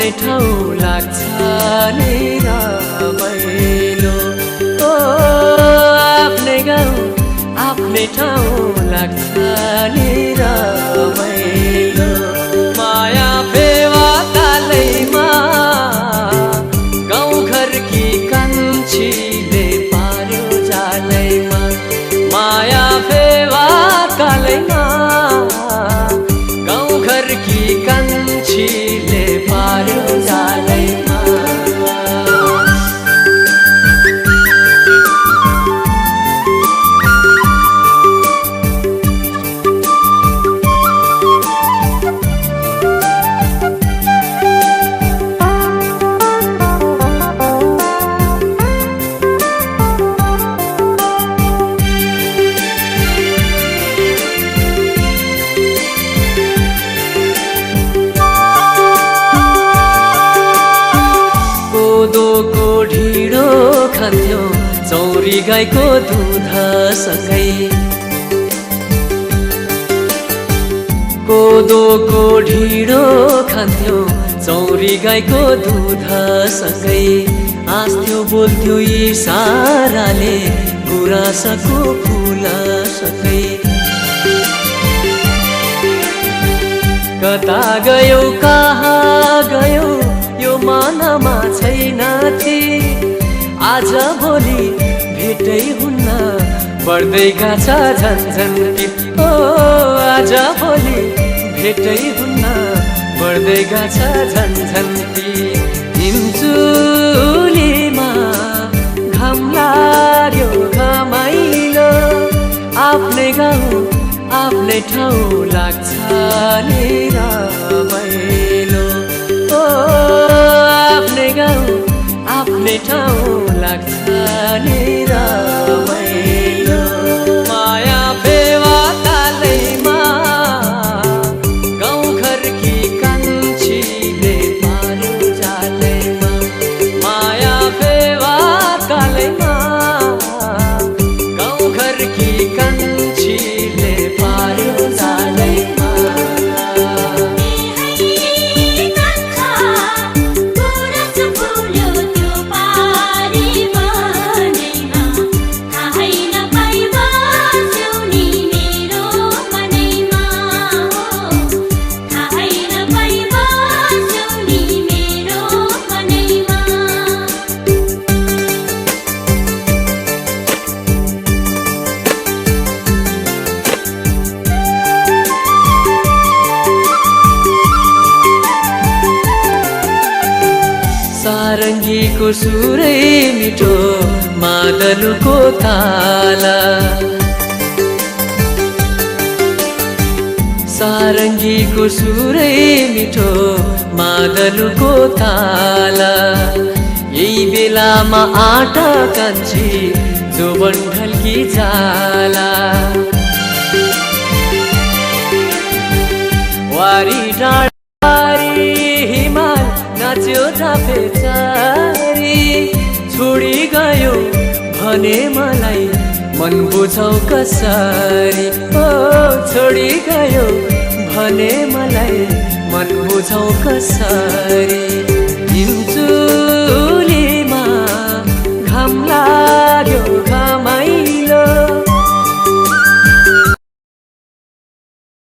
आफ्नै ठाउँ लाग्छ नि रमाइलो। ओ आफ्नै गाउँ आफ्नै ठाउँ लाग्छ नि रमाइलो। माया फेवा तालैमा गाउँघरकी कान्छीले पार्यो जालैमा। माया फेवा तालैमा गाउँघरकी कान्छीले पार्यो जालैमा। कोदोको ढिँडो खान्थ्यो चौरी गाईको दुधसँगै। कोदोको ढिँडो खान्थ्यो चौरी गाईको दुधसँगै। हाँस्थ्यो बोल्थ्यो इसाराले गुराँसको फुलसँगै। कता गयो कहाँ गयो यो मनमा छैन थी। आज भोलि भेटै हुन्न बढ्दै गछ झन्झन्ती। ओ आज भोलि भेटै हुन्न बढ्दै गछ झन्झन्ती। हिमचुलीमा घाम लाग्यो घमाइलो। आफ्नै गाउँ आफ्नै ठाउँ लाग्छ नि रमाइलो। ओ आफ्नै गाउँ आफ्नै ठाउँ लाग्छ नि रमाइलो। माया फेवा तालैमा गाउँघरकी कान्छीले पार्यो जालैमा। माया फेवा तालैमा गाउँघरकी कान्छीले पार्यो जालैमा। सारङ्गीको सुरै मिठो मादलुको ताला। सारङ्गीको सुरै मिठो मादलुको ताला। यही बेलामा आटा कान्छी जोबन ढल्की जाला। वारी डाँडी हिमाल नाच्यो चाफेचारी। छोडी गयो भने मलाई मन बुझौ कसरी। ओ छोडी गयो भने मलाई मन बुझौ कसरी।